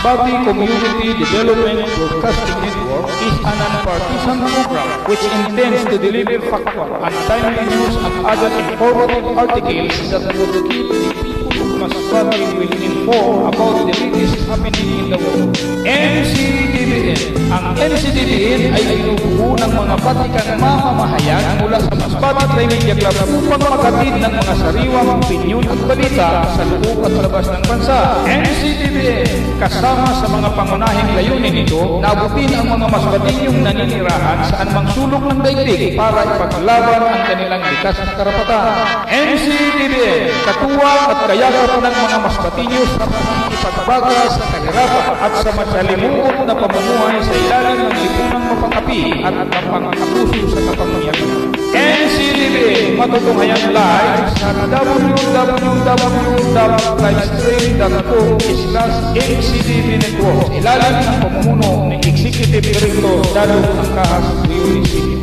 Masbate Community Development Broadcasting Network is a non-partisan program which intends to deliver factual and timely news and other informative articles that would keep the people of Masbate will inform about the latest happening in the world. NCDBN. Ang NCDBN ay binubuo ng mga batikang mamamahayan mula sa Masbate Trimedia Club upang maghatid ng mga sariwang opinyon at balita sa loob at labas ng bansa. NCDBN, kasama sa mga pangunahing layunin nito, nabutin ang mga Masbateñong naninirahan sa anumang sulok ng daigdig para ipaglaban ang kanilang likas na karapatan. NCDBN, katuwa at kayakap ng mga Masbateño sa ipagbaga sa kahirapan at sa masalimuot na pamumuhay sa ilalim ng lipunang mapangapi at mapang-abuso sa kapangyarihan. NCDBN, matutunghayan live sa www.livestream.com/ncdb network ilalim ng pamumuno ng Executive Director Dado Angkahas Municipio.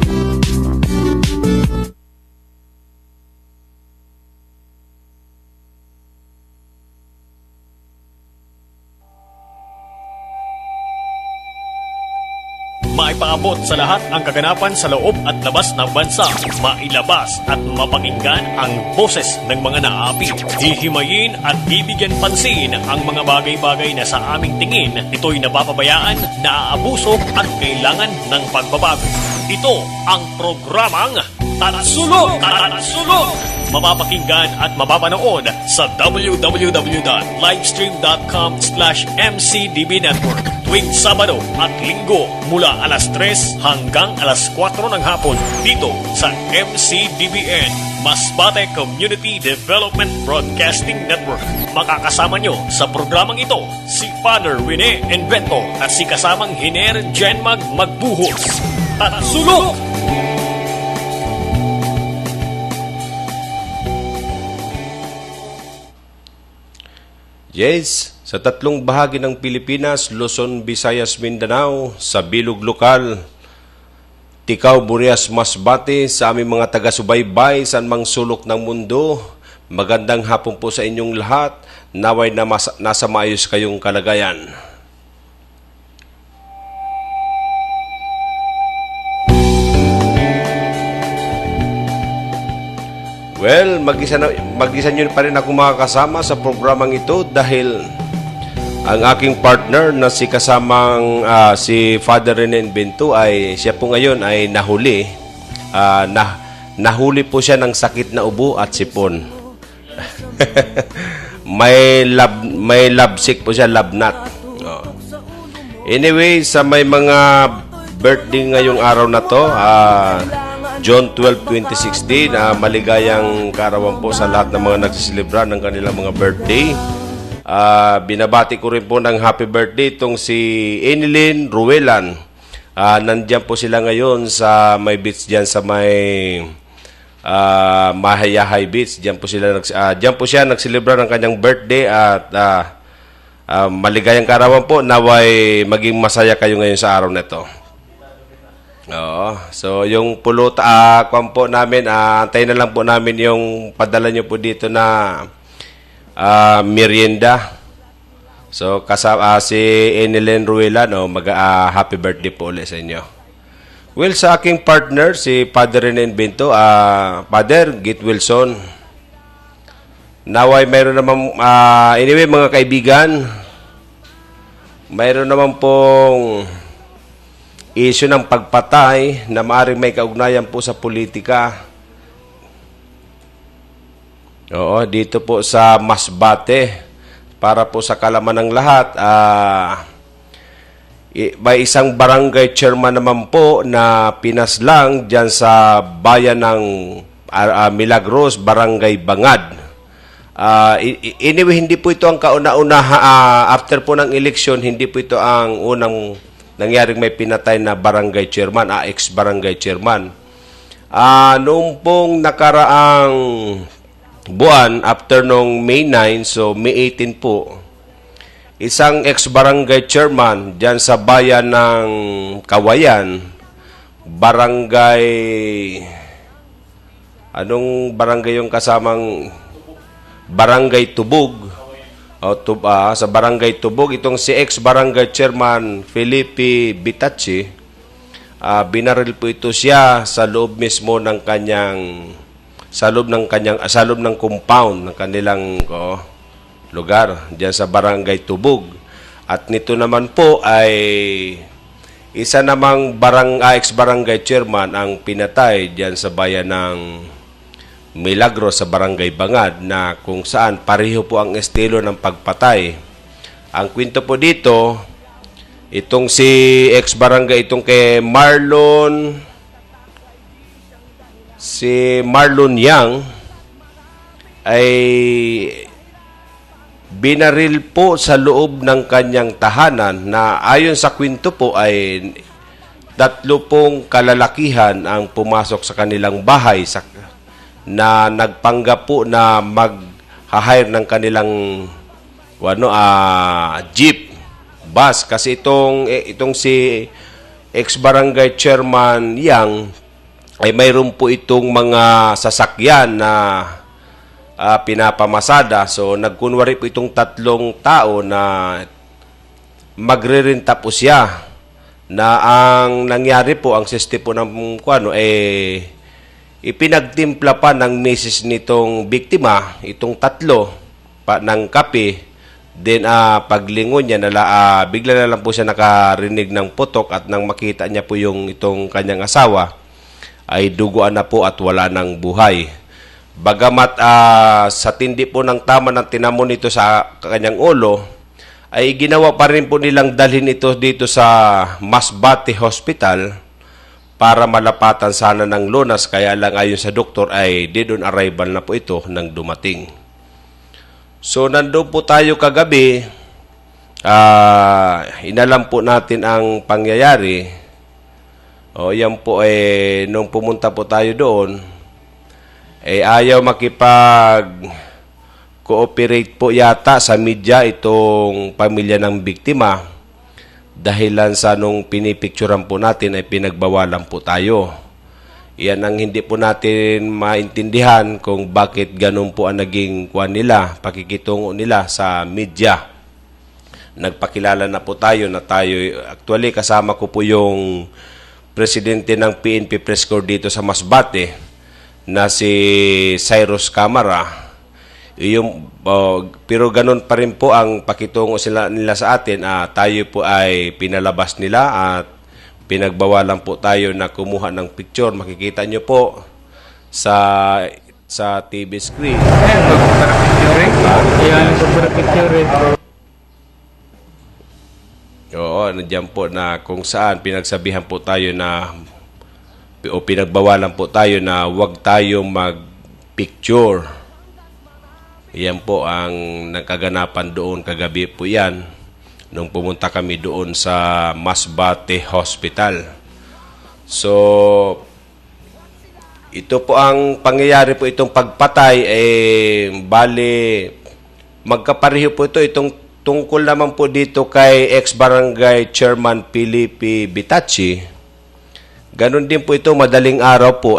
Maipaabot sa lahat ang kaganapan sa loob at labas ng bansa. Mailabas at mapakinggan ang boses ng mga naapi. Hihimayin at bibigyan pansin ang mga bagay-bagay na sa aming tingin ito'y napapabayaan, naaabuso at kailangan ng pagbabago. Ito ang programang Tatsulog! Tatsulog! Mapapakinggan at mapapanood sa www.livestream.com/mcdbnetwork tuwing Sabado at Linggo mula alas 3 hanggang alas 4 ng hapon dito sa MCDBN, Masbate Community Development Broadcasting Network. Makakasama nyo sa programang ito si Father Rene Invento at si kasamang Hiner Jenmag Magbuhos. Tatsulog! Yes, sa tatlong bahagi ng Pilipinas, Luzon, Visayas, Mindanao, sa bilog lokal, Tikaw, Burias, Masbate, sa aming mga taga-subaybay sa anumang sulok ng mundo, magandang hapon po sa inyong lahat, naway na nasa maayos kayong kalagayan. Well, mag-isa nyo pa rin ako makakasama sa programang ito dahil ang aking partner na si kasamang si Father Rene Invento ay siya po ngayon ay nahuli. Nahuli po siya ng sakit na ubo at sipon. may love sick po siya, love knot. Anyway, sa may mga birthday ngayong araw na to, June 12, 2016, maligayang kaarawan po sa lahat ng mga nagsisilibra ng kanilang mga birthday. Binabati ko rin po ng happy birthday itong si Enilyn Ruelan. Nandiyan po sila ngayon sa may beach dyan sa may Mahayahay Beach. Diyan po siya nagsilibra ng kanyang birthday at maligayang kaarawan po. Naway maging masaya kayo ngayon sa araw na ito. Oo. So, yung pulot, po namin, antayin na lang po namin yung padala nyo po dito na merienda. So, kasama si Enilyn Ruela, happy birthday po ulit sa inyo. Well, sa aking partner, si Father Rene Invento, Father Git Wilson. Naway, mayroon naman, anyway, mga kaibigan, mayroon naman pong issue ng pagpatay na maaaring may kaugnayan po sa politika. Oo, dito po sa Masbate. Para po sa kalaman ng lahat, may isang barangay chairman naman po na pinaslang dyan sa bayan ng Milagros, Barangay Bangad. Anyway, hindi po ito ang kauna-una, after po ng eleksyon, hindi po ito ang unang nangyaring may pinatay na barangay chairman, ex-barangay chairman. Noong pong nakaraang buwan, after nung May 9, so May 18 po, isang ex-barangay chairman dyan sa bayan ng Kawayan, barangay, anong barangay yung kasamang Barangay Tubog, Sa Barangay Tubog. Itong si ex-barangay chairman Felipe Bitacci, binaril po ito siya sa loob mismo ng kanyang sa loob ng compound ng kanilang lugar diyan sa Barangay Tubog. At nito naman po ay isa namang ex-barangay chairman ang pinatay diyan sa bayan ng Milagros sa Barangay Bangad, na kung saan pareho po ang estilo ng pagpatay. Ang kwento po dito, itong si ex-barangay, itong kay Marlon Yang ay binaril po sa loob ng kanyang tahanan, na ayon sa kwento po ay 3 pong kalalakihan ang pumasok sa kanilang bahay na nagpanggap po na mag-hire ng kanilang jeep, bus, kasi itong si ex-barangay chairman Yang ay mayroon po itong mga sasakyan na pinapamasada. So nagkunwari po itong 3 tao na magre-renta po siya, na ang nangyari po, ang siste po ng ipinagtimpla pa ng misis nitong biktima, itong 3 ng kape. Then paglingon niya, bigla na lang po siya nakarinig ng putok, at nang makita niya po itong kanyang asawa, ay duguan na po at wala ng buhay. Bagamat sa tindi po ng tama ng tinamo nito sa kanyang ulo, ay ginawa pa rin po nilang dalhin ito dito sa Masbate Hospital para malapatan sana ng lunas. Kaya lang ayon sa doktor ay dead on arrival na po ito nang dumating. So nandoon po tayo kagabi, inalam po natin ang pangyayari. Yan po nung pumunta po tayo doon, ayaw makipag-cooperate po yata sa media itong pamilya ng biktima. Dahilan sa nung pinipicturan po natin ay pinagbawalan po tayo. Yan ang hindi po natin maintindihan kung bakit ganun po ang naging pakikitungo nila sa media. Nagpakilala na po tayo actually kasama ko po yung presidente ng PNP Press Corps dito sa Masbate na si Cyrus Camara. Pero ganun pa rin po ang pakitungo nila sa atin. Tayo po ay pinalabas nila at pinagbawalan po tayo na kumuha ng picture. Makikita nyo po sa TV screen. Nandiyan po na kung saan pinagsabihan po tayo o pinagbawalan po tayo na huwag tayong mag-picture. Yan po ang nagkaganapan doon kagabi po yan, nung pumunta kami doon sa Masbate Hospital. So, ito po ang pangyayari po, itong pagpatay, bali, magkapareho po ito. Itong tungkol naman po dito kay ex-barangay chairman Felipe Bitacci. Ganon din po ito, madaling araw po,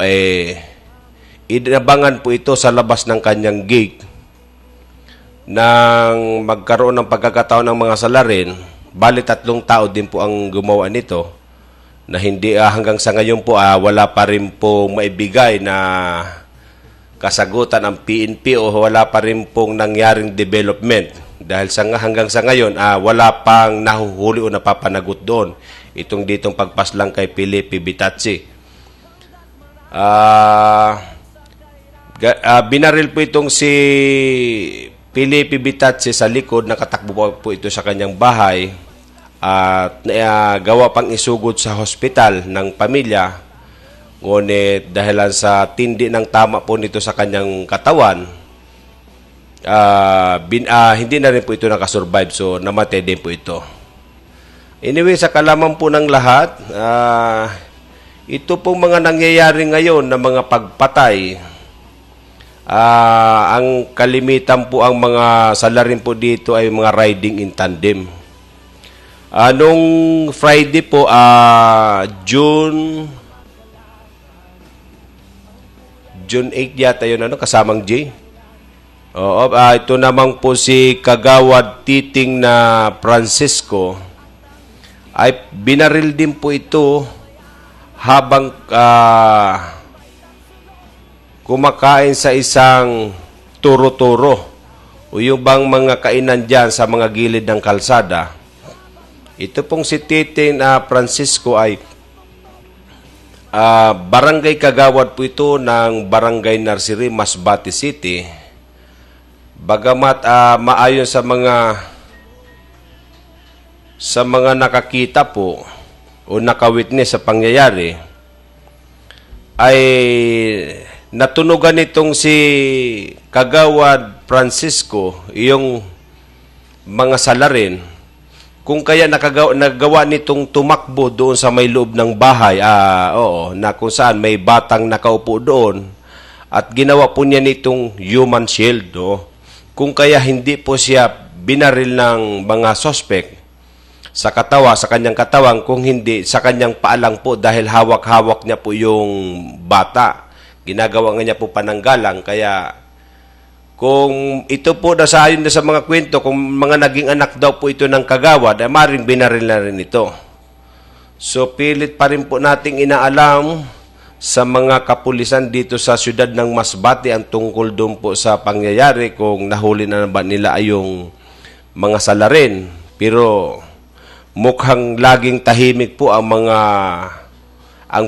inabangan po ito sa labas ng kanyang gate nang magkaroon ng pagkakataon ng mga salarin. Bali 3 tao din po ang gumawa nito, na hindi hanggang sa ngayon po wala pa rin po maibigay na kasagutan ang PNP, o wala pa rin pong nangyaring development. Dahil hanggang sa ngayon wala pang nahuhuli o napapanagot doon. Itong ditong pagpaslang kay Felipe Bitacci. Binaril po itong si Felipe Bitacci sa likod, nakatakbo po ito sa kanyang bahay at gawa pang isugod sa hospital ng pamilya. Ngunit dahilan sa tindi ng tama po nito sa kanyang katawan, hindi na rin po ito nakasurvive, so namatay din po ito. Anyway, sa kalaman po ng lahat, ito pong mga nangyayari ngayon na mga pagpatay, ang kalimitan po ang mga salarin po dito ay mga riding in tandem. Nung Friday po, June 8 yata yun, kasamang J. Oo, ito naman po si Kagawad Titing na Francisco ay binaril din po ito habang kumakain sa isang turo-turo o yung bang mga kainan dyan sa mga gilid ng kalsada. Ito pong si Titing na Francisco ay barangay kagawad po ito ng Barangay Narsiri, Masbate City. Bagamat maayon sa mga nakakita po o nakawitness sa pangyayari, ay natunugan itong si Kagawad Francisco yung mga salarin kung kaya nagawa nitong tumakbo doon sa may loob ng bahay, na kung saan may batang nakaupo doon at ginawa po niya nitong human shield. Kung kaya hindi po siya binaril ng mga suspect sa kanyang katawan, kung hindi sa kanyang paalang po dahil hawak-hawak niya po yung bata. Ginagawa nga niya po pananggalang, kaya kung ito po nasayon na sa mga kwento, kung mga naging anak daw po ito ng kagawad, ay maring binaril na rin ito. So, pilit pa rin po nating inaalam sa mga kapulisan dito sa siyudad ng Masbate ang tungkol doon po sa pangyayari, kung nahuli na ba nila ay yung mga salarin. Pero mukhang laging tahimik po ang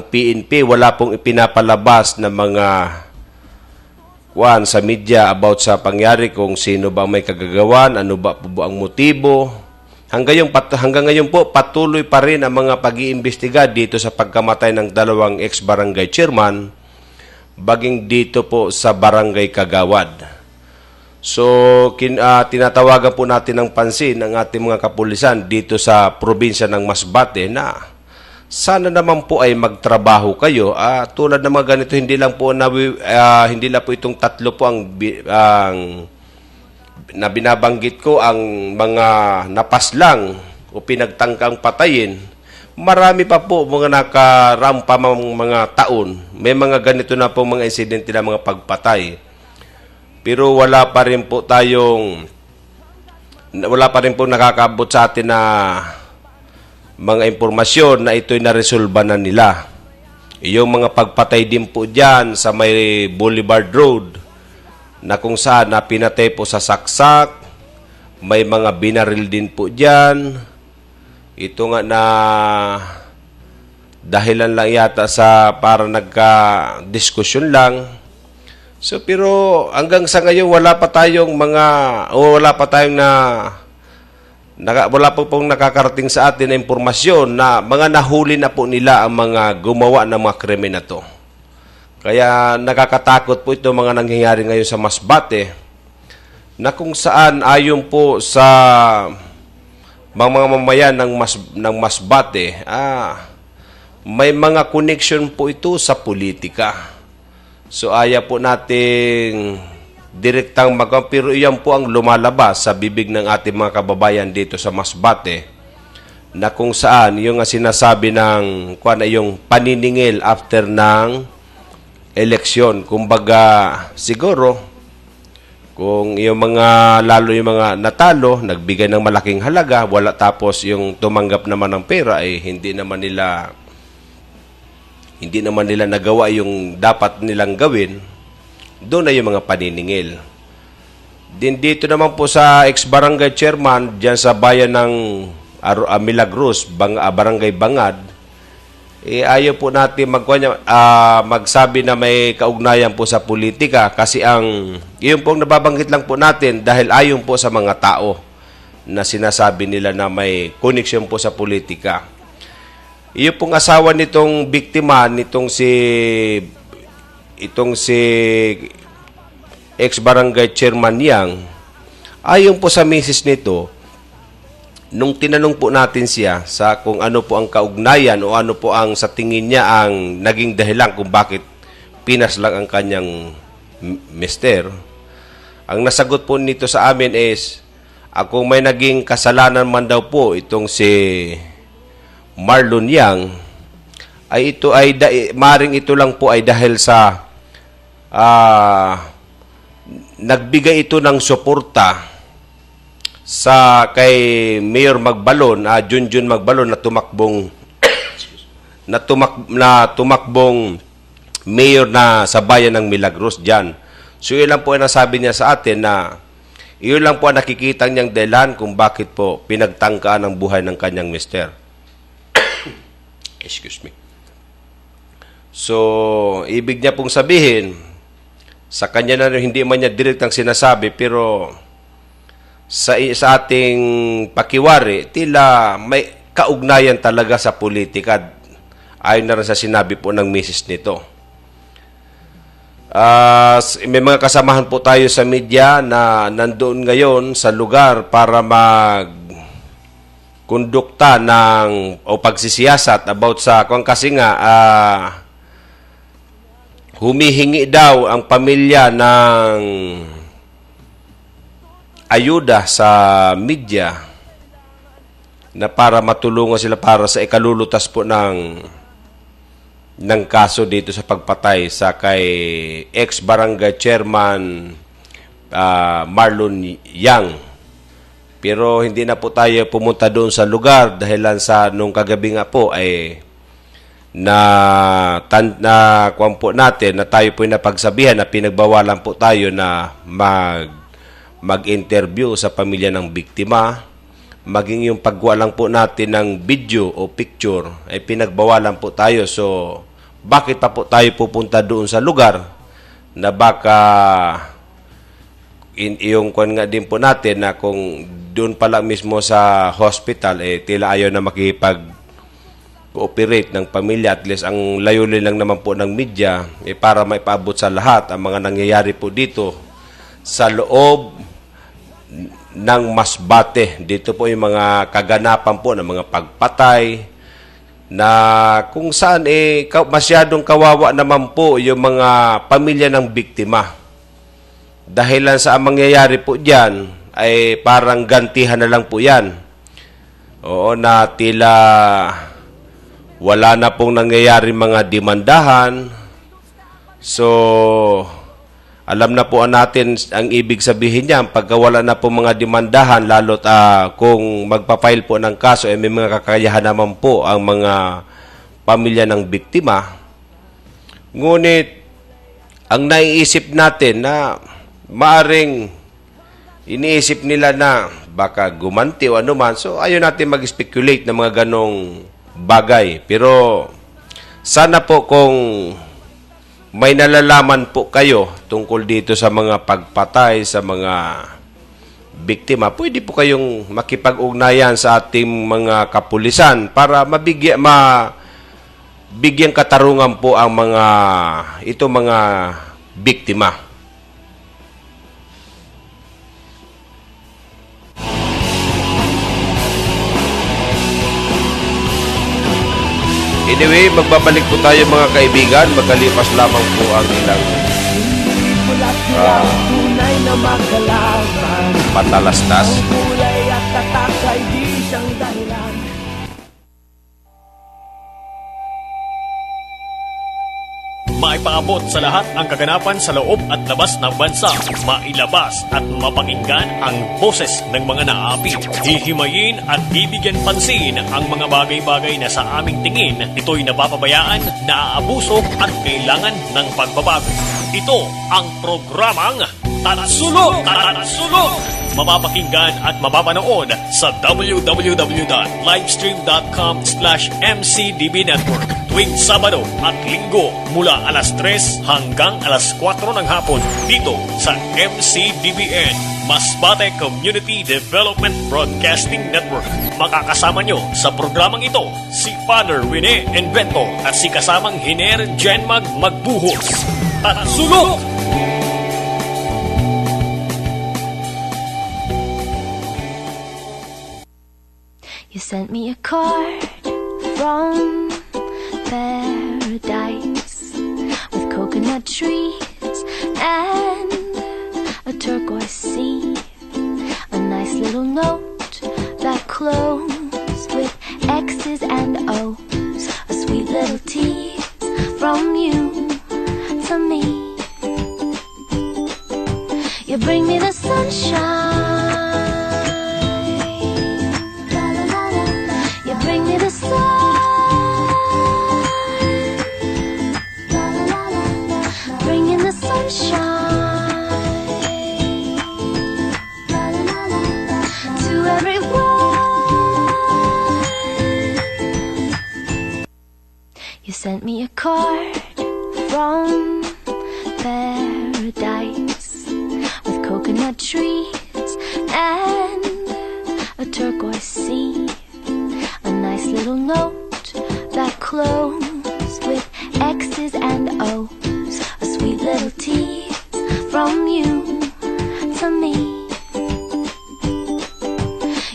PNP. Wala pong ipinapalabas na mga sa media about sa pangyari, kung sino ba may kagagawan, ano ba po ang motibo. Hanggang ngayon po, patuloy pa rin ang mga pag-iimbestiga dito sa pagkamatay ng dalawang ex-barangay chairman, baging dito po sa barangay Kagawad. So, tinatawagan po natin ng pansin ang ating mga kapulisan dito sa probinsya ng Masbate na sana naman po ay magtrabaho kayo. Tulad ng mga ganito, hindi lang po itong tatlo po ang na binabanggit ko, ang mga napaslang o pinagtangkang patayin. Marami pa po mga nakarampa mga taon. May mga ganito na po mga insidente na mga pagpatay. Pero wala pa rin po nakakaabot sa atin na mga impormasyon na ito'y naresolba na nila. Yung mga pagpatay din po dyan sa may Boulevard Road, na kung saan na pinatay po sa saksak, may mga binaril din po dyan. Ito nga na dahilan lang yata sa para nagka-diskusyon lang. So, pero hanggang sa ngayon wala pa pong nakakarating sa atin na impormasyon na mga nahuli na po nila ang mga gumawa ng mga krimen na to. Kaya nakakatakot po ito mga nangyayari ngayon sa Masbate, na kung saan ayon po sa mga mamayan ng Masbate, may mga connection po ito sa politika. So ayaw po nating direktang pero iyan po ang lumalabas sa bibig ng ating mga kababayan dito sa Masbate, na kung saan yung sinasabi ng yung paniningil after ng eleksyon. Kumbaga, siguro, kung lalo yung mga natalo, nagbigay ng malaking halaga, wala, tapos yung tumanggap naman ng pera, hindi naman nila nagawa yung dapat nilang gawin, doon na yung mga paniningil. Din dito naman po sa ex-barangay chairman, dyan sa bayan ng Milagros, Barangay Bangad, ayaw po natin magsabi na may kaugnayan po sa politika, kasi yun pong nababanggit lang po natin dahil ayon po sa mga tao na sinasabi nila na may connection po sa politika. Iyon pong asawa nitong biktima, itong si ex-barangay chairman Yang, ayon po sa misis nito, nung tinanong po natin siya sa kung ano po ang kaugnayan o ano po ang sa tingin niya ang naging dahilan kung bakit pinaslang ang kanyang mister, ang nasagot po nito sa amin is, kung may naging kasalanan man daw po itong si Marlon Yang, maring ito lang po ay dahil sa nagbigay ito ng suporta sa kay Mayor Magbalon, Junjun Magbalon na tumakbong tumakbong mayor na sa bayan ng Milagros diyan. So yun lang po ang nasabi niya sa atin na yun lang po ang nakikita niyang dahilan kung bakit po pinagtangkaan ang buhay ng kanyang mister. Excuse me. So, ibig niya pong sabihin, sa kanya na hindi man niya direktang sinasabi, pero sa ating pakiwari, tila may kaugnayan talaga sa politika. Ayon na rin sa sinabi po ng misis nito. May mga kasamahan po tayo sa media na nandoon ngayon sa lugar para kondukta o pagsisiyasat about sa kasi nga humihingi daw ang pamilya ng ayuda sa media na para matulungan sila para sa ikalulutas po ng kaso dito sa pagpatay sa kay ex-barangay chairman Marlon Yang. Pero hindi na po tayo pumunta doon sa lugar dahilan sa nung kagabi nga po ay kuwan po natin na tayo po napagsabihan na pinagbawalan po tayo na mag-interview sa pamilya ng biktima. Maging yung pagwalang po natin ng video o picture ay pinagbawalan po tayo. So, bakit pa po tayo pupunta doon sa lugar na baka yung kuwan nga din po natin na kung doon pa lang mismo sa hospital, tila ayaw na makipag-cooperate ng pamilya. At least ang layunin lang naman po ng media para maipaabot sa lahat ang mga nangyayari po dito sa loob ng Masbate. Dito po yung mga kaganapan po ng mga pagpatay na kung saan masyadong kawawa naman po yung mga pamilya ng biktima. Dahilan sa mangyayari po diyan ay parang gantihan na lang po yan. Oo, na tila wala na pong nangyayari mga demandahan. So, alam na po natin ang ibig sabihin niya, pagka wala na po mga demandahan, lalo't kung magpapile po ng kaso, may mga kakayahan naman po ang mga pamilya ng biktima. Ngunit, ang naiisip natin na maaring iniisip nila na baka gumanti o anuman. So, ayaw natin mag-speculate ng mga ganong bagay. Pero, sana po kung may nalalaman po kayo tungkol dito sa mga pagpatay, sa mga biktima, pwede po kayong makipag-ugnayan sa ating mga kapulisan para bigyan katarungan po ang mga biktima. Anyway, magbabalik po tayo mga kaibigan, magkalipas lamang po ang ilang patalastas. Maipaabot sa lahat ang kaganapan sa loob at labas ng bansa. Mailabas at mapakinggan ang boses ng mga naapi. Hihimayin at bibigyan pansin ang mga bagay-bagay na sa aming tingin ito'y napapabayaan, naaabuso at kailangan ng pagbabago. Ito ang programang Tanasulo! Tanasulo! Mapapakinggan at mapapanood sa www.livestream.com/MCDB Network tuwing Sabado at Linggo mula alas 3 hanggang alas 4 ng hapon dito sa MCDBN, Masbate Community Development Broadcasting Network. Makakasama nyo sa programang ito si Father Rene Invento at si kasamang Hiner Jenmag Magbuhos. Tanasulo! You sent me a card from paradise with coconut trees and a turquoise sea. A nice little note that closed with X's and O's. A sweet little tease from you to me. You bring me the sunshine. You bring me the sun. Bring in the sunshine to everyone. You sent me a card from paradise with coconut trees and a turquoise sea. A nice little note that closed with X's and O's. A sweet little tease from you to me.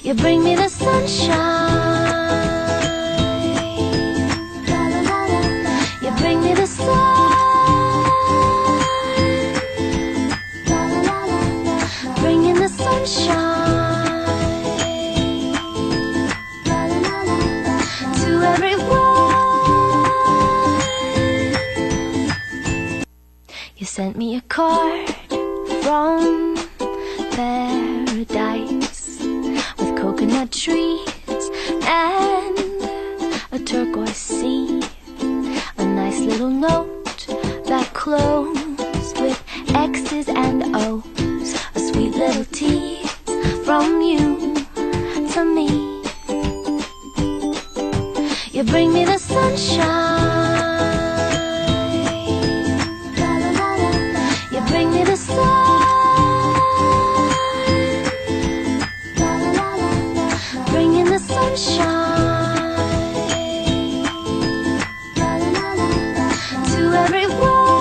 You bring me the sunshine. You bring me the sun. Bring in the sunshine to everyone. You sent me a card from paradise with coconut trees and a turquoise sea. A nice little note that closed with X's and O's. A sweet little tease from you to me. You bring me the sunshine. You bring me the sun. Bring in the sunshine to everyone.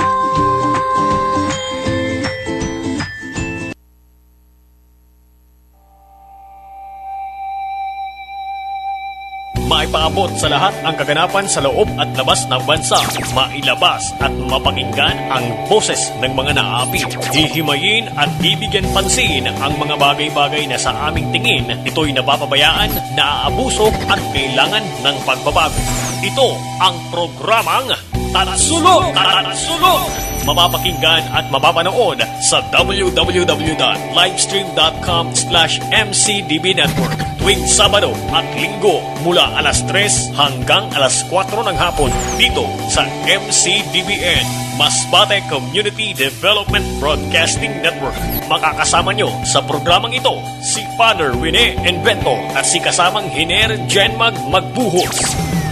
Maipaabot sa lahat ang kaganapan sa loob at labas ng bansa. Mailabas at mapakinggan ang boses ng mga naapi. Hihimayin at bibigyan pansin ang mga bagay-bagay na sa aming tingin ito'y napapabayaan, naaabuso at kailangan ng pagbabago. Ito ang programang Tanasulog! Tanasulog! Mapapakinggan at mapapanood sa www.livestream.com/MCDB Network tuwing Sabado at Linggo mula alas 3 hanggang alas 4 ng hapon dito sa MCDBN, Masbate Community Development Broadcasting Network. Makakasama nyo sa programang ito si Father Rene Invento at si kasamang Hiner Jenmag Magbuhos.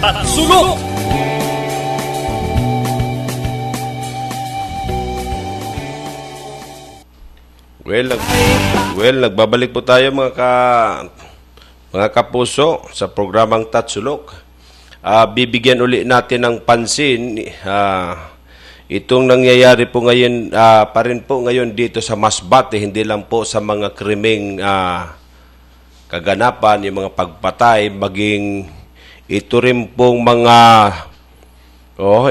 Tanasulog! Nagbabalik po tayo mga kapuso sa programang Tatsulok. Bibigyan uli natin ng pansin itong nangyayari po ngayon pa rin po ngayon dito sa Masbate, hindi lang po sa mga krimeng kaganapan, yung mga pagpatay, maging ito rin pong mga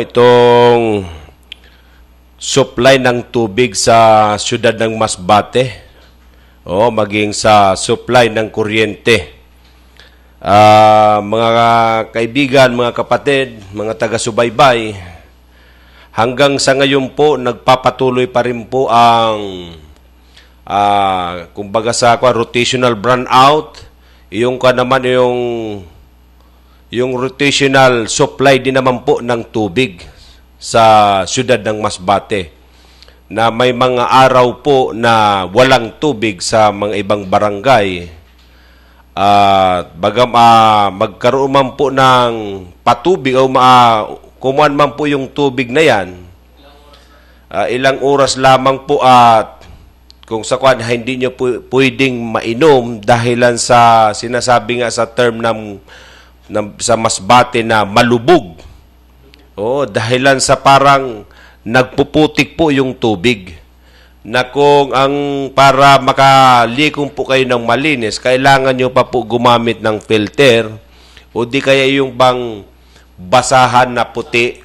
itong supply ng tubig sa siyudad ng Masbate, maging sa supply ng kuryente. Mga kaibigan, mga kapatid, mga taga-subaybay, hanggang sa ngayon po, nagpapatuloy pa rin po ang kumbaga sa rotational brownout, yung rotational supply din naman po ng tubig sa siyudad ng Masbate, na may mga araw po na walang tubig sa mga ibang barangay. Magkaroon man po ng patubig o kumuan man po yung tubig na yan, ilang oras lamang po at kung sa hindi nyo pwedeng mainom dahilan sa sinasabi nga sa term sa Masbate na malubog. Dahilan sa parang nagpuputik po yung tubig. Na kung para makalikom po kayo ng malinis, kailangan nyo pa po gumamit ng filter o di kaya yung bang basahan na puti.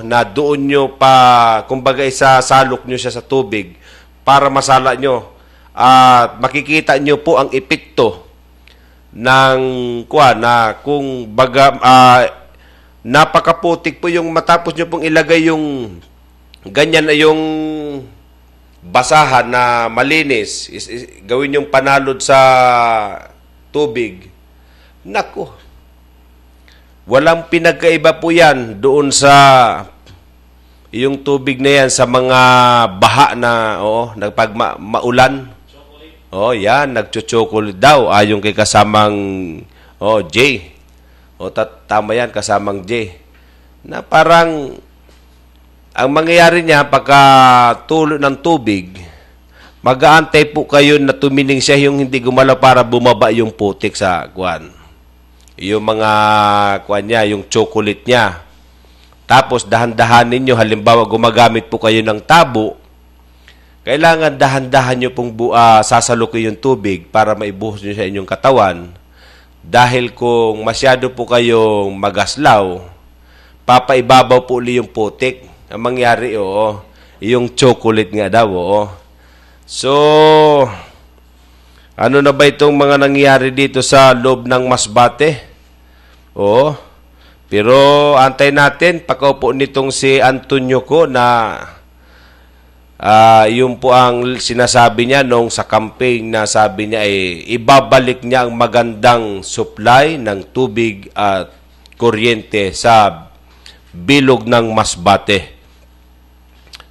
Na doon nyo pa, kumbaga isasalok nyo siya sa tubig para masala nyo. At makikita nyo po ang epekto ng kung napakaputik po yung matapos nyo pong ilagay yung ganyan na yung basahan na malinis, gawin yung panalod sa tubig. Nako, walang pinagkaiba po yan doon sa yung tubig na yan sa mga baha na nagpag maulan. Yan, nagcho-chocolate daw ayon kay kasamang J. Tama yan, kasamang J. Na parang ang mangyayari niya pagka tulo ng tubig, mag-aantay po kayo na tumining siya yung hindi gumalaw para bumaba yung putik sa kuwan. Yung mga kuwan niya, yung chocolate niya. Tapos dahan-dahanin niyo, halimbawa gumagamit po kayo ng tabo, kailangan dahan-dahan niyo pong sasalukin yung tubig para maibuhos niyo sa inyong katawan. Dahil kung masyado po kayong magaslaw, papaibabaw po uli yung putik. Ang mangyari, yung chocolate nga daw, So, ano na ba itong mga nangyari dito sa loob ng Masbate? Pero antay natin, pakaupo nitong si Antonio ko na yun po ang sinasabi niya nung sa campaign na sabi niya ibabalik niya ang magandang supply ng tubig at kuryente sa bilog ng Masbate.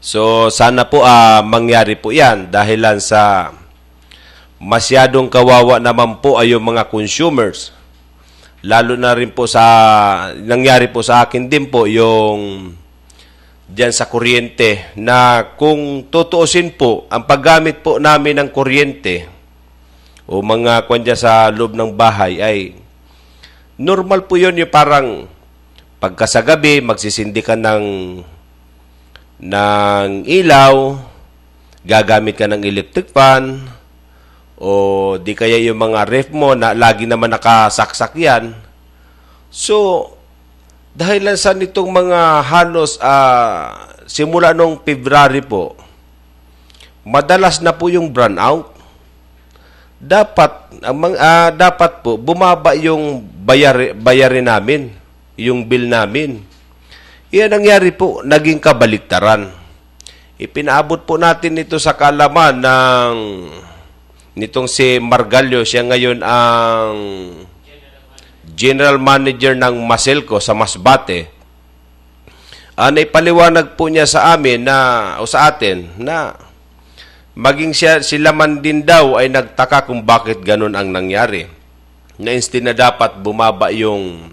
So, sana po mangyari po yan dahilan sa masyadong kawawa naman po ay yung mga consumers. Lalo na rin po nangyari po sa akin din po yung dyan sa kuryente na kung tutuusin po, ang paggamit po namin ng kuryente o mga kanya sa loob ng bahay ay normal po yun yung parang pagka sa gabi magsisindi ka ng ilaw, gagamit ka ng electric fan, o di kaya yung mga ref mo na lagi naman nakasaksak yan. So, dahil lang sa nitong mga halos simula nung February po, madalas na po yung brownout. Dapat po bumaba yung bayarin namin, yung bill namin. Iyan nangyari po, naging kabaliktaran. Ipinaabot po natin ito sa kaalaman nitong si Margallo. Siya ngayon ang General Manager ng Maselco sa Masbate. Naipaliwanag po niya sa amin sa atin na maging sila man din daw ay nagtaka kung bakit ganun ang nangyari. Na instead na dapat bumaba yung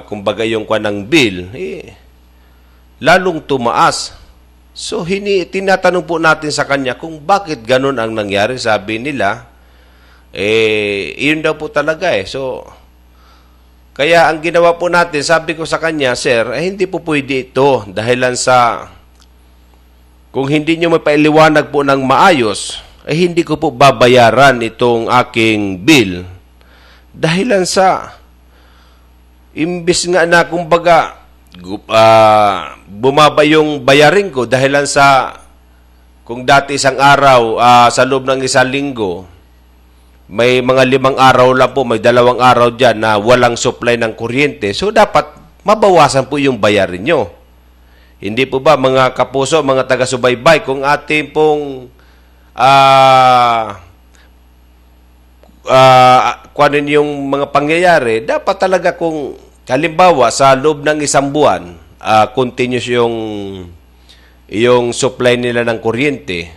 kumbaga yung kwanang bill, lalong tumaas. So, tinatanong po natin sa kanya kung bakit ganun ang nangyari. Sabi nila, yun daw po talaga So, kaya ang ginawa po natin, sabi ko sa kanya, Sir, hindi po pwede ito dahilan sa kung hindi nyo mapailiwanag po ng maayos, hindi ko po babayaran itong aking bill. Dahilan sa imbis nga na kumbaga bumaba yung bayarin ko dahilan sa kung dati isang araw sa loob ng isang linggo may mga 5 araw lang po, may 2 araw dyan na walang supply ng kuryente. So dapat mabawasan po yung bayarin nyo. Hindi po ba mga kapuso, mga taga-subaybay, kung ating pong kunin yung mga pangyayari, dapat talaga kung halimbawa sa loob ng isang buwan, continuous yung supply nila ng kuryente.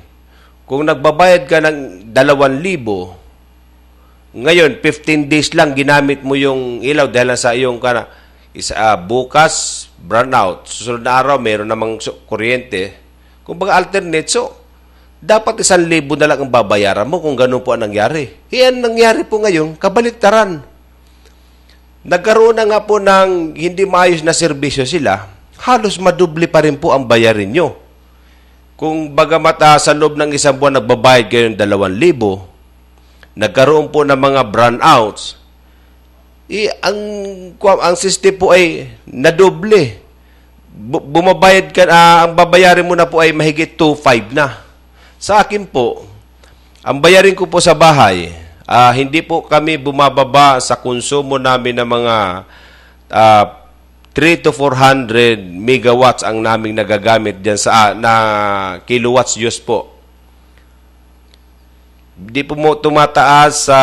Kung nagbabayad ka ng 2,000, ngayon 15 days lang ginamit mo yung ilaw dahil sa iyong bukas brownout, susunod na araw meron namang kuryente. Kung baga alternate, so dapat 1,000 na lang ang babayaran mo kung ganun po ang nangyari. Yan nangyari po ngayon, kabaliktaran. Nagkaroon na nga po ng hindi maayos na serbisyo sila, halos madubli pa rin po ang bayarin nyo. Kung bagamat sa loob ng isang buwan nagbabayad kayo ng 2,000, nagkaroon po ng mga brownouts, ang system po ay nadoble. Bumabayad ka, ang babayarin mo na po ay mahigit 2,500 na. Sa akin po, ang bayarin ko po sa bahay, hindi po kami bumababa sa konsumo namin ng mga 3 to 400 megawatts ang naming nagagamit dyan sa na kilowatts use po. Di po mo tumataas sa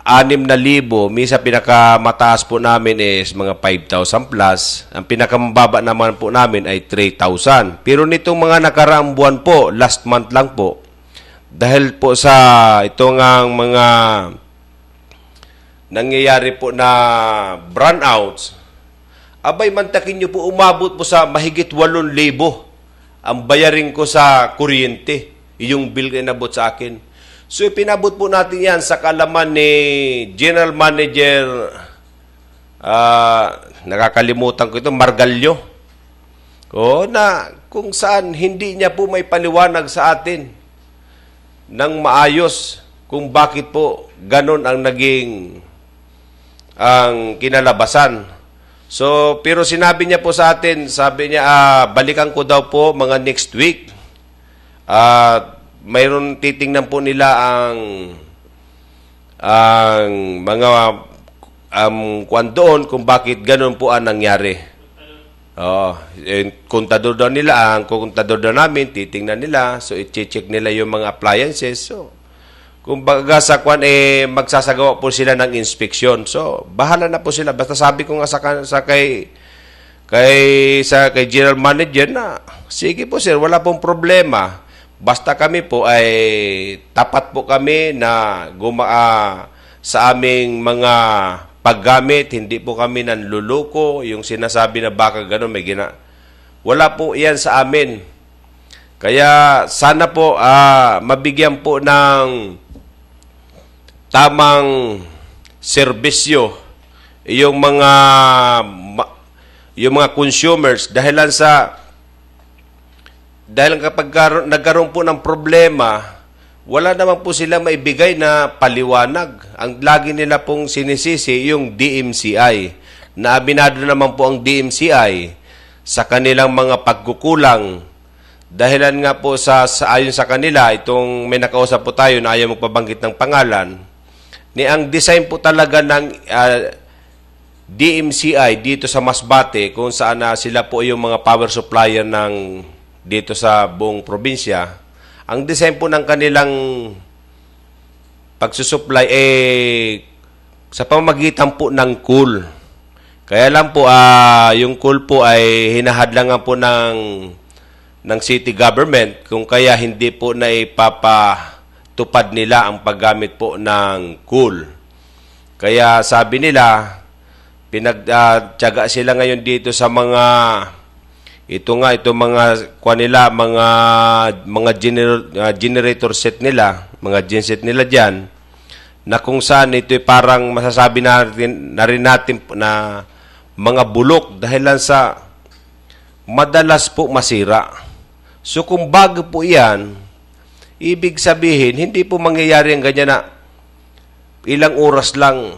6,000. Misa pinakamataas po namin is mga 5,000 plus. Ang pinakamababa naman po namin ay 3,000. Pero nitong mga nakaraang buwan po, last month lang po, dahil po sa itong ang mga nangyayari po na brownouts, abay, mantakin nyo po, umabot po sa mahigit 8,000 ang bayarin ko sa kuryente, yung bill na inabot sa akin. So, pinabot po natin yan sa kalaman ni General Manager, nakakalimutan ko ito, Margallo. Na kung saan hindi niya po may paliwanag sa atin ng maayos kung bakit po ganon ang naging ang kinalabasan. So, pero sinabi niya po sa atin, sabi niya, balikan ko daw po mga next week. Mayroon titingnan po nila ang mga kuwan doon kung bakit ganun po ang nangyari. Kontador daw nila, ang kontador daw namin, titingnan nila. So, i-check nila yung mga appliances. So, kung baga sa kwan, magsasagawa po sila ng inspeksyon. So, bahala na po sila. Basta sabi ko nga kay General Manager na, sige po sir, wala pong problema. Basta kami po ay tapat po kami na sa aming mga paggamit, hindi po kami nanluluko, yung sinasabi na baka gano'n may wala po yan sa amin. Kaya sana po mabigyan po ng tamang serbisyo yung mga consumers dahil kapag nagkaroon po ng problema, wala naman po sila maibigay na paliwanag. Ang lagi nila pong sinisisi yung DMCI. Na aminado naman po ang DMCI sa kanilang mga pagkukulang. Dahilan nga po ayon sa kanila, itong may nakausap po tayo na ayaw magpabanggit ng pangalan, ang design po talaga ng DMCI dito sa Masbate, kung saan sila po yung mga power supplier ng dito sa buong probinsya, ang design po ng kanilang pagsusupply sa pamamagitan po ng cool. Kaya lang po, yung cool po ay hinahadlangan po ng city government, kung kaya hindi po na ipapatupad nila ang paggamit po ng cool. Kaya sabi nila, pinagtiyaga sila ngayon dito sa mga generator set nila, mga genset nila diyan, na kung saan ito parang masasabi na rin natin na mga bulok dahilan sa madalas po masira. So kung bago po yan, ibig sabihin, hindi po mangyayari ang ganyan na ilang oras lang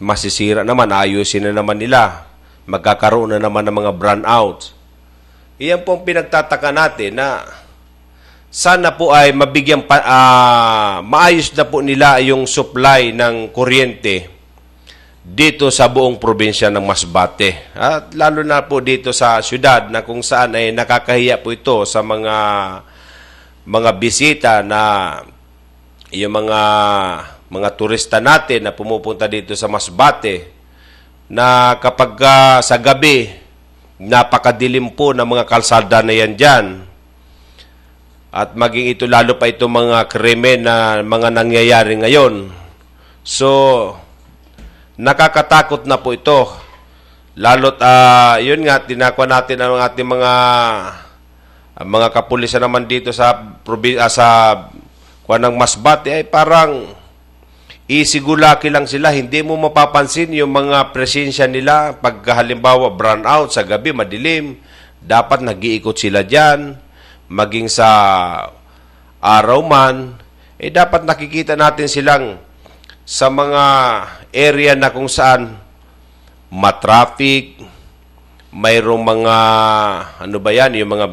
masisira naman, ayusin na naman nila, magkakaroon na naman ng mga brownouts. Iyan po ang pinagtataka natin na sana po ay mabigyan maayos na po nila yung supply ng kuryente dito sa buong probinsya ng Masbate. At lalo na po dito sa syudad na kung saan ay nakakahiya po ito sa mga bisita na yung mga turista natin na pumupunta dito sa Masbate, na kapag sa gabi, napakadilim po ng mga kalsada na yan dyan. At maging ito, lalo pa ito mga krimen na mga nangyayari ngayon. So, nakakatakot na po ito. Lalo't, yun nga, tinakwa natin ang ating mga kapulisan naman dito sa kuwanang Masbate ay parang isigulaki lang sila, hindi mo mapapansin yung mga presensya nila pag halimbawa brownout sa gabi, madilim, dapat nag-iikot sila dyan, maging sa araw man, dapat nakikita natin silang sa mga area na kung saan matraffic, mayroong mga, yung mga,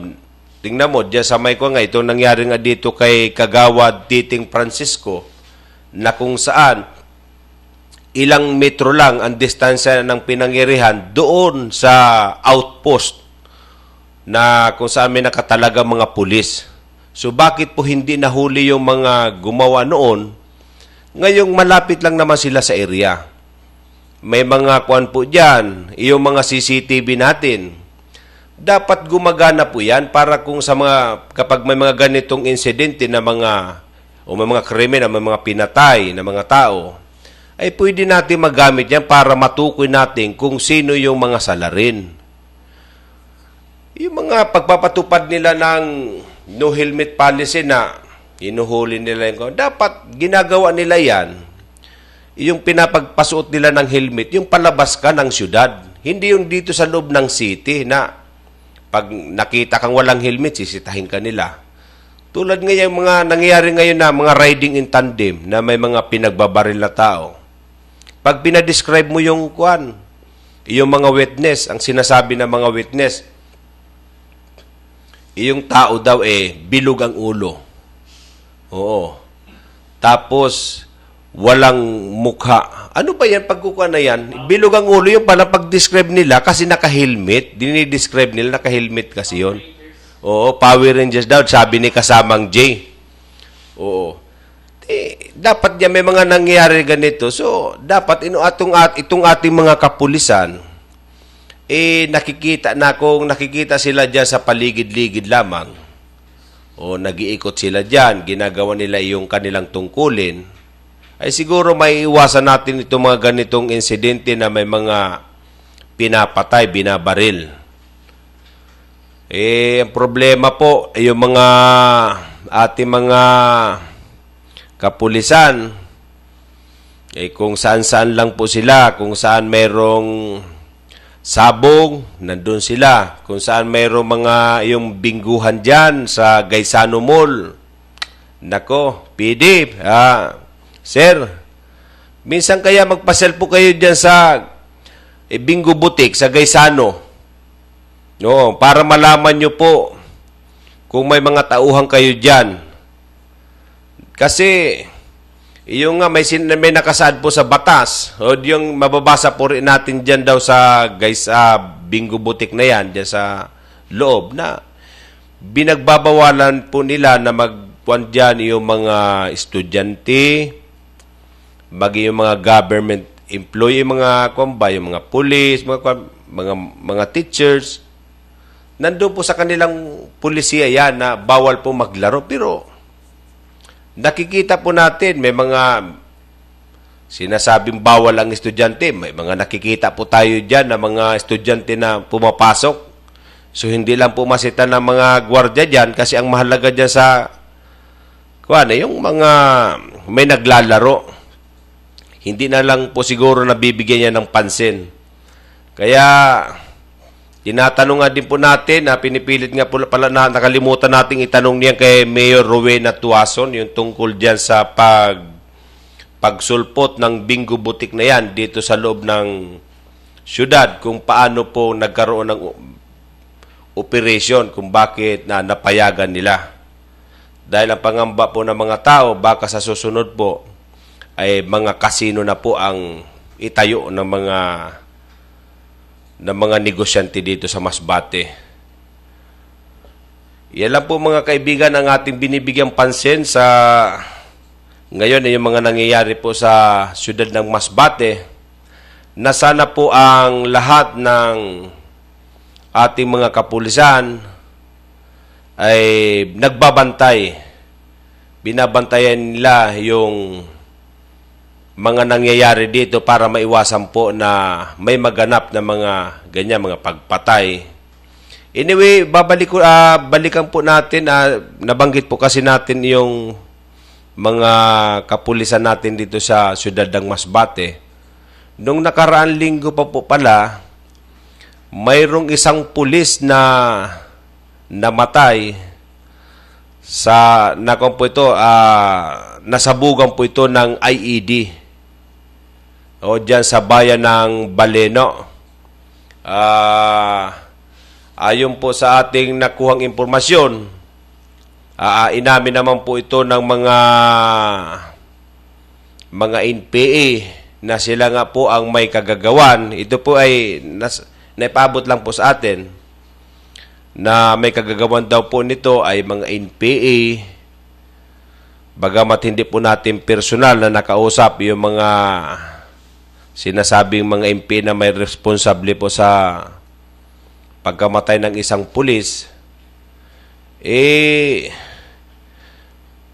tingnan mo, dyan sa may ko nga, ito nangyari nga dito kay Kagawad Titing Francisco, na kung saan ilang metro lang ang distansya ng pinangyarihan doon sa outpost na kung saan may nakatalaga mga pulis. So bakit po hindi nahuli yung mga gumawa noon? Ngayong malapit lang naman sila sa area. May mga kuwan po dyan, yung mga CCTV natin. Dapat gumagana po yan para kung sa mga, kapag may mga ganitong insidente na mga, o may mga krimen na may mga pinatay na mga tao, ay pwede natin magamit yan para matukoy natin kung sino yung mga salarin. Yung mga pagpapatupad nila ng no helmet policy na hinuhuli nila yung dapat ginagawa nila yan, yung pinapagpasuot nila ng helmet, yung palabas ka ng syudad. Hindi yung dito sa loob ng city na pag nakita kang walang helmet, sisitahin ka nila. Tulad ngayon mga nangyayari ngayon na mga riding in tandem na may mga pinagbabaril na tao. Pag pinadescribe mo yung kuan, yung mga witness, ang sinasabi ng mga witness, yung tao daw bilog ang ulo. Oo. Tapos, walang mukha. Ano ba yan? Pagkukuha na yan, bilog ang ulo yung pala pag-describe nila kasi naka-helmet. Dinidescribe nila, naka-helmet kasi yon. Oo, Power Rangers daw, sabi ni kasamang J. Oo. Dapat yan may mga nangyayari ganito. So, dapat itong ating mga kapulisan, nakikita na kung nakikita sila dyan sa paligid-ligid lamang, o nag-iikot sila dyan, ginagawa nila yung kanilang tungkulin, ay siguro may iwasan natin itong mga ganitong insidente na may mga pinapatay, binabaril. Ang problema po, yung mga ating mga kapulisan, kung saan-saan lang po sila, kung saan merong sabong, nandun sila. Kung saan mayroong mga yung bingguhan dyan sa Gaisano Mall. Nako, PD, sir, minsan kaya magpasel po kayo dyan sa Bingo Boutique sa Gaisano. No, para malaman nyo po kung may mga tauhan kayo dyan. Kasi yung nga may nakasaad po sa batas, o yung mababasa po rin natin dyan daw sa Bingo Boutique na yan, dyan sa loob, na binagbabawalan po nila na magpuan dyan yung mga estudyante, yung mga government employee, mga kumbay, yung mga police, mga teachers. Nandun po sa kanilang pulisiya yan na bawal po maglaro. Pero nakikita po natin, may mga sinasabing bawal ang estudyante. May mga nakikita po tayo dyan na mga estudyante na pumapasok. So, hindi lang po masita ng mga gwardiya dyan kasi ang mahalaga dyan sa yung mga may naglalaro. Hindi na lang po siguro nabibigyan niya ng pansin. Kaya, tinatanong nga din po natin, pinipilit nga po pala na nakalimutan nating itanong niyan kay Mayor Rowena Tuason, yung tungkol dyan sa pagsulpot ng Bingo Boutique na yan dito sa loob ng syudad, kung paano po nagkaroon ng operation, kung bakit napayagan nila. Dahil ang pangamba po ng mga tao, baka sa susunod po, ay mga kasino na po ang itayo ng mga negosyante dito sa Masbate. Yan lang po mga kaibigan ang ating binibigyang pansin sa ngayon ay yung mga nangyayari po sa siyudad ng Masbate, na sana po ang lahat ng ating mga kapulisan ay nagbabantay. Binabantayan nila yung mga nangyayari dito para maiwasan po na may maganap na mga ganyan, mga pagpatay. Anyway, balikan po natin, nabanggit po kasi natin yung mga kapulisan natin dito sa siyudad ng Masbate. Nung nakaraan linggo pa po pala, mayroong isang pulis na namatay sa nasabugan po ito ng IED. O dyan sa bayan ng Baleno. Ayon po sa ating nakuhang impormasyon, inamin naman po ito ng mga NPA na sila nga po ang may kagagawan. Ito po ay naipabot lang po sa atin na may kagagawan daw po nito ay mga NPA. Bagamat hindi po natin personal na nakausap yung mga sinasabing mga NPA na may responsable po sa pagkamatay ng isang pulis,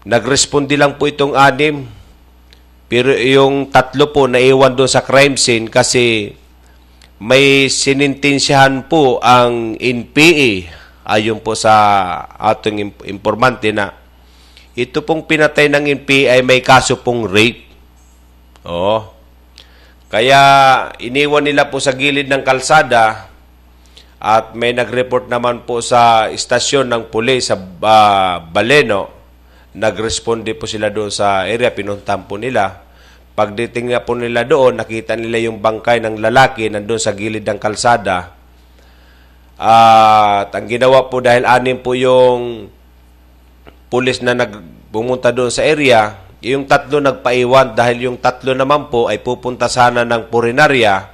nagrespondi lang po itong 6. Pero yung 3 po naiwan doon sa crime scene kasi may sinintensyahan po ang NPA ayon po sa ating informante na ito pong pinatay ng NPA ay may kaso pong rape. Kaya iniwan nila po sa gilid ng kalsada at may nag-report naman po sa istasyon ng pulis sa Baleno. Nag-responde po sila doon sa area, pinuntahan po nila. Pagdating nga po nila doon, nakita nila yung bangkay ng lalaki nandun sa gilid ng kalsada. At ang ginawa po dahil 6 po yung pulis na pumunta doon sa area, yung 3 nagpaiwan dahil yung 3 naman po ay pupunta sana ng purinarya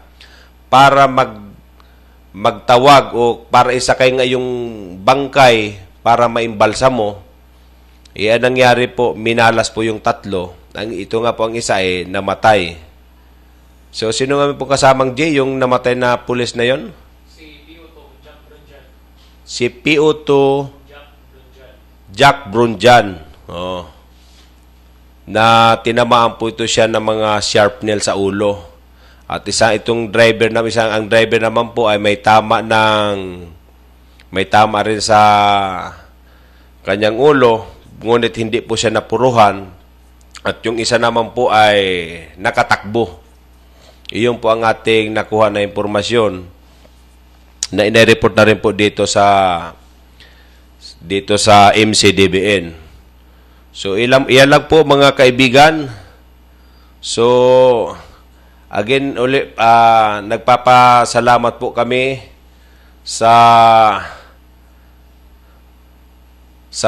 para magtawag o para isakay nga yung bangkay para maimbalsa mo. Ang nangyari po, minalas po yung 3. Ito nga po ang isa namatay. So, sino nga po kasamang J, yung namatay na pulis na yon? Si P.O.2 Jack Brunjan. Na tinamaan po ito siya ng mga sharp nail sa ulo. At ang driver naman po ay may tama rin sa kanyang ulo, ngunit hindi po siya napuruhan. At yung isa naman po ay nakatakbo. Iyon po ang ating nakuha na impormasyon na ina-report na rin po dito sa MCDBN. So, iyan lang po mga kaibigan. So, again, nagpapasalamat po kami sa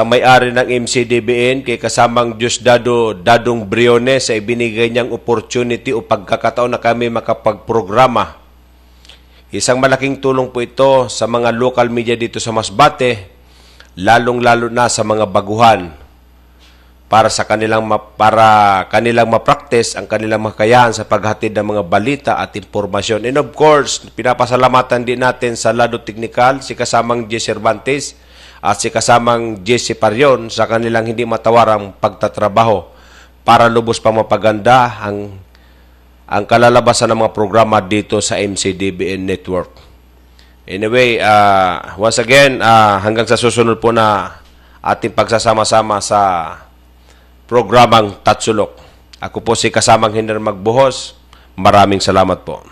may-ari ng MCDBN kay kasamang Diosdado Dadong Briones sa ibinigay niyang opportunity o pagkakataon na kami makapagprograma. Isang malaking tulong po ito sa mga local media dito sa Masbate, lalong-lalo na sa mga baguhan para kanilang ma-practice ang kanilang makayahan sa paghatid ng mga balita at impormasyon. And of course, pinapasalamatan din natin sa Lado Technical, si kasamang J. Cervantes, at si kasamang Jesse Parion sa kanilang hindi matawarang pagtatrabaho para lubos pang mapaganda ang kalalabasan ng mga programa dito sa MCDBN Network. Anyway, once again, hanggang sa susunod po na ating pagsasama-sama sa programang Tatsulok. Ako po si kasamang Hiner Magbuhos. Maraming salamat po.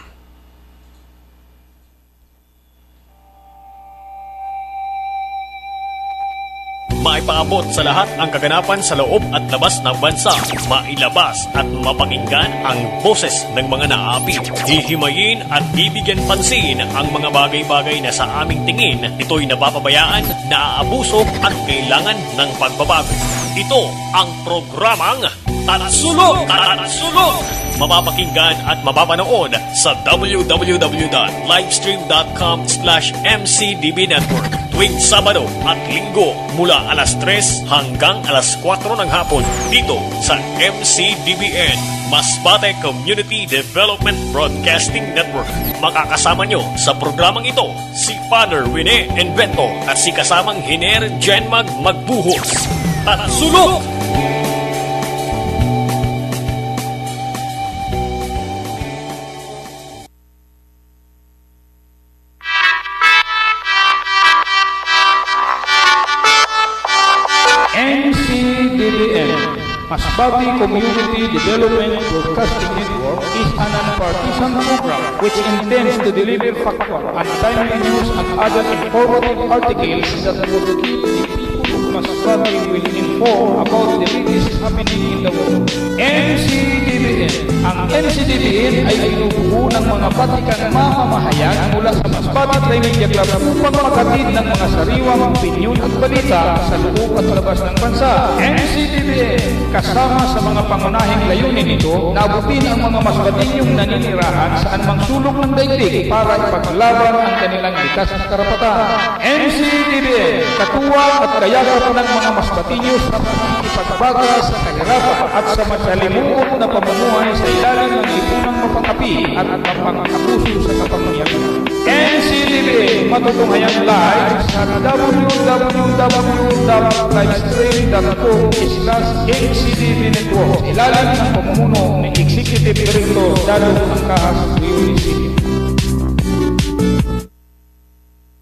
Maipaabot sa lahat ang kaganapan sa loob at labas ng bansa. Mailabas at mapakinggan ang boses ng mga naapi. Hihimayin at bibigyan pansin ang mga bagay-bagay na sa aming tingin ito'y napapabayaan, naaabuso at kailangan ng pagbabago. Ito ang programang Tatsulok! Mapapakinggan at mapapanood sa www.livestream.com/MCDBnetwork tuwing Sabado at Linggo mula alas 3 hanggang alas 4 ng hapon dito sa MCDBN, Masbate Community Development Broadcasting Network. Makakasama nyo sa programang ito si Father Rene Invento at si kasamang Hiner Jenmag Magbuhos. Tatsulok! MCDBN, Masbate Community Development Broadcasting Network, is a non-partisan program which intends to deliver factual and timely news and other informative articles that will keep the people of Masbate will inform about the latest happening in the world. NCDBN. Ang NCDBN ay binubuo ng mga batikang mamamahayan mula sa Masbate Trimedia Club upang maghatid ng mga sariwang opinyon at balita sa loob at labas ng bansa. NCDBN, kasama sa mga pangunahing layunin nito, nabutin ang mga Masbatenyong naninirahan saan mang sulok ng daigdig para ipaglaban ang kanilang likas na karapatan. NCDBN, katuwang at kayakap ng mga Masbatenyo sa pagbaga sa kahirapan at sa masalimuot na pamumuhay sa ilalim ng lipunang mapangapi at mapang-abuso sa kapangyarihan. NCDBN, matutunghayan live sa www.livestream.com/NCDB Network, ilalim ng pamumuno ng Executive Director Dalo Angkahas Uyuni City.